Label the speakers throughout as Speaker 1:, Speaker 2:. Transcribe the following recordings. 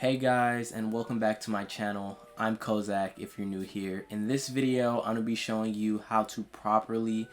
Speaker 1: Hey guys, and welcome back to my channel. I'm Kozak if you're new here. In this video, I'm going to be showing you how to properly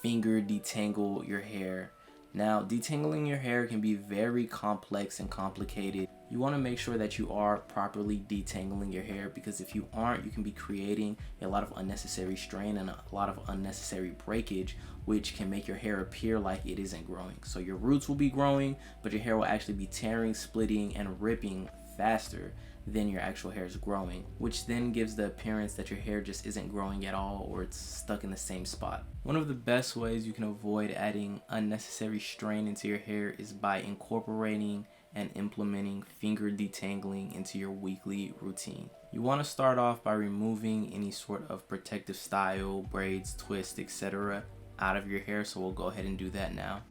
Speaker 1: finger detangle your hair. Now, detangling your hair can be very complex and complicated. You want to make sure that you are properly detangling your hair, because if you aren't, you can be creating a lot of unnecessary strain and a lot of unnecessary breakage, which can make your hair appear like it isn't growing. So your roots will be growing, but your hair will actually be tearing, splitting, and ripping faster than your actual hair is growing, which then gives the appearance that your hair just isn't growing at all, or it's stuck in the same spot. One of the best ways you can avoid adding unnecessary strain into your hair is by incorporating and implementing finger detangling into your weekly routine. You want to start off by removing any sort of protective style, braids, twists, etc. out of your hair, so we'll go ahead and do that now.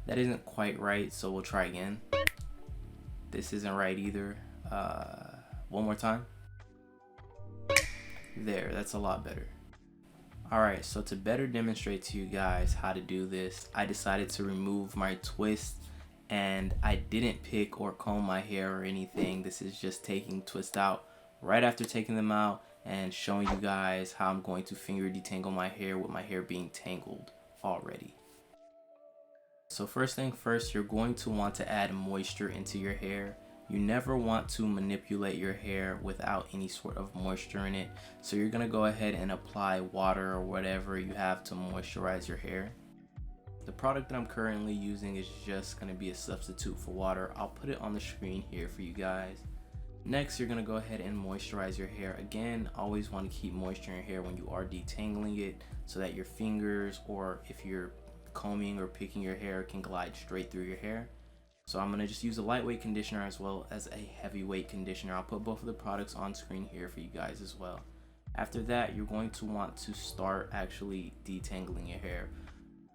Speaker 1: That isn't quite right, so we'll try again. This isn't right either. One more time. There, that's a lot better. Alright, so to better demonstrate to you guys how to do this, I decided to remove my twist, and I didn't pick or comb my hair or anything. This is just taking twists out right after taking them out and showing you guys how I'm going to finger detangle my hair with my hair being tangled already. So first thing first, you're going to want to add moisture into your hair. You never want to manipulate your hair without any sort of moisture in it. So you're going to go ahead and apply water or whatever you have to moisturize your hair. The product that I'm currently using is just going to be a substitute for water. I'll put it on the screen here for you guys. Next, you're going to go ahead and moisturize your hair. Again, always want to keep moisture in your hair when you are detangling it, so that your fingers, or if you're combing or picking your hair, can glide straight through your hair. So I'm going to just use a lightweight conditioner as well as a heavyweight conditioner. I'll put both of the products on screen here for you guys as well. After that, you're going to want to start actually detangling your hair.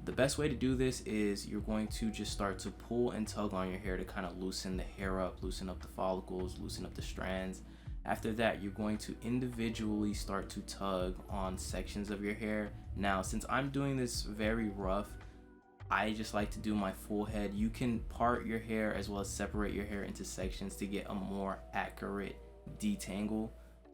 Speaker 1: The best way to do this is you're going to just start to pull and tug on your hair to kind of loosen the hair up, loosen up the follicles, loosen up the strands. After that, you're going to individually start to tug on sections of your hair. Now, since I'm doing this very rough, I just like to do my full head. You can part your hair as well as separate your hair into sections to get a more accurate detangle.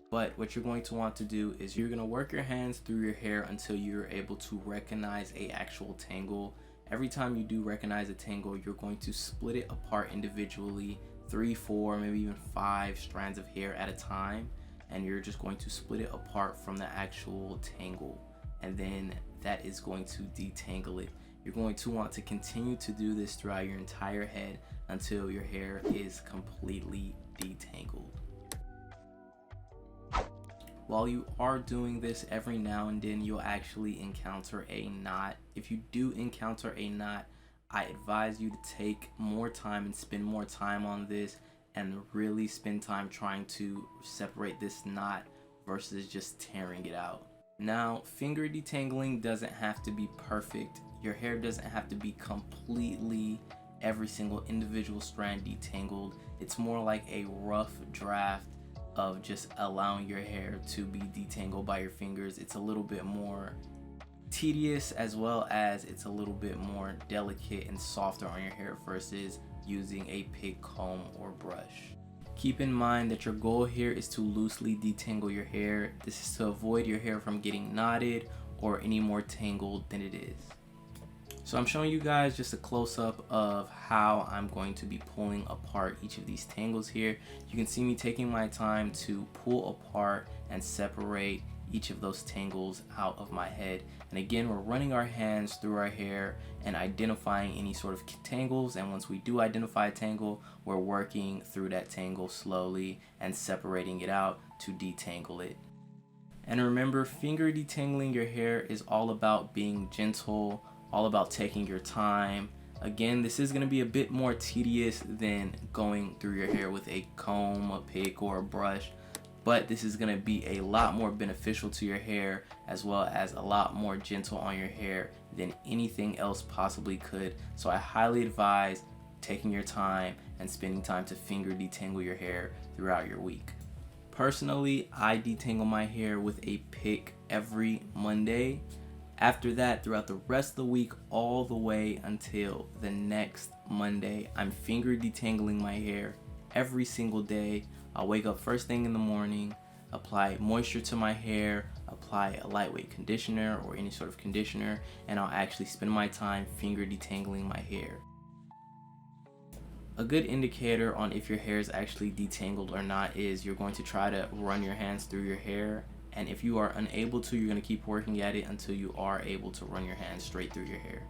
Speaker 1: But what you're going to want to do is you're going to work your hands through your hair until you're able to recognize a actual tangle. Every time you do recognize a tangle, you're going to split it apart individually, 3, 4, maybe even 5 strands of hair at a time, and you're just going to split it apart from the actual tangle, and then that is going to detangle it. You're going to want to continue to do this throughout your entire head until your hair is completely detangled. While you are doing this, every now and then you'll actually encounter a knot. If you do encounter a knot, I advise you to take more time and spend more time on this, and really spend time trying to separate this knot versus just tearing it out. Now, finger detangling doesn't have to be perfect. Your hair doesn't have to be completely every single individual strand detangled. It's more like a rough draft of just allowing your hair to be detangled by your fingers. It's a little bit more tedious, as well as it's a little bit more delicate and softer on your hair versus using a pick, comb, or brush. Keep in mind that your goal here is to loosely detangle your hair. This is to avoid your hair from getting knotted or any more tangled than it is. So I'm showing you guys just a close-up of how I'm going to be pulling apart each of these tangles here. You can see me taking my time to pull apart and separate each of those tangles out of my head. And again, we're running our hands through our hair and identifying any sort of tangles, and once we do identify a tangle, we're working through that tangle slowly and separating it out to detangle it. And remember, finger detangling your hair is all about being gentle, all about taking your time. Again, this is going to be a bit more tedious than going through your hair with a comb, a pick, or a brush, but this is going to be a lot more beneficial to your hair, as well as a lot more gentle on your hair than anything else possibly could. So I highly advise taking your time and spending time to finger detangle your hair throughout your week. Personally, I detangle my hair with a pick every Monday. After that, throughout the rest of the week, all the way until the next Monday. I'm finger detangling my hair every single day. I'll wake up first thing in the morning, apply moisture to my hair, apply a lightweight conditioner or any sort of conditioner, and I'll actually spend my time finger detangling my hair. A good indicator on if your hair is actually detangled or not is you're going to try to run your hands through your hair, and if you are unable to, you're going to keep working at it until you are able to run your hands straight through your hair.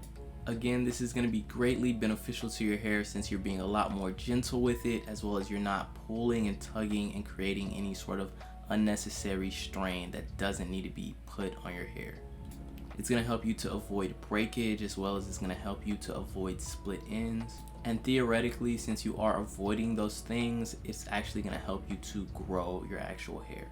Speaker 1: Again, this is going to be greatly beneficial to your hair since you're being a lot more gentle with it, as well as you're not pulling and tugging and creating any sort of unnecessary strain that doesn't need to be put on your hair. It's going to help you to avoid breakage, as well as it's going to help you to avoid split ends. And theoretically, since you are avoiding those things, it's actually going to help you to grow your actual hair.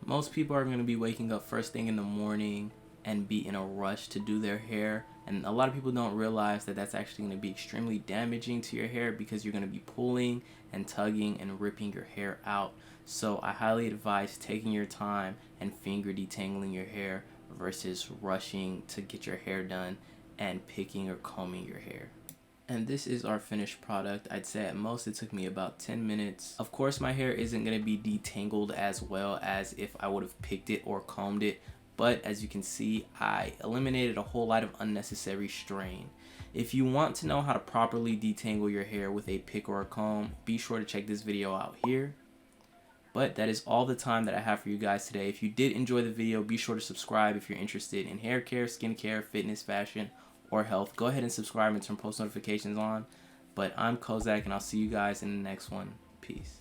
Speaker 1: Most people are going to be waking up first thing in the morning and be in a rush to do their hair, and a lot of people don't realize that that's actually going to be extremely damaging to your hair because you're going to be pulling and tugging and ripping your hair out. So I highly advise taking your time and finger detangling your hair versus rushing to get your hair done and picking or combing your hair. And this is our finished product. I'd say at most it took me about 10 minutes. Of course, my hair isn't going to be detangled as well as if I would have picked it or combed it, but as you can see, I eliminated a whole lot of unnecessary strain. If you want to know how to properly detangle your hair with a pick or a comb, be sure to check this video out here. But that is all the time that I have for you guys today. If you did enjoy the video, be sure to subscribe if you're interested in hair care, skincare, fitness, fashion, or health. Go ahead and subscribe and turn post notifications on. But I'm Kozak, and I'll see you guys in the next one. Peace.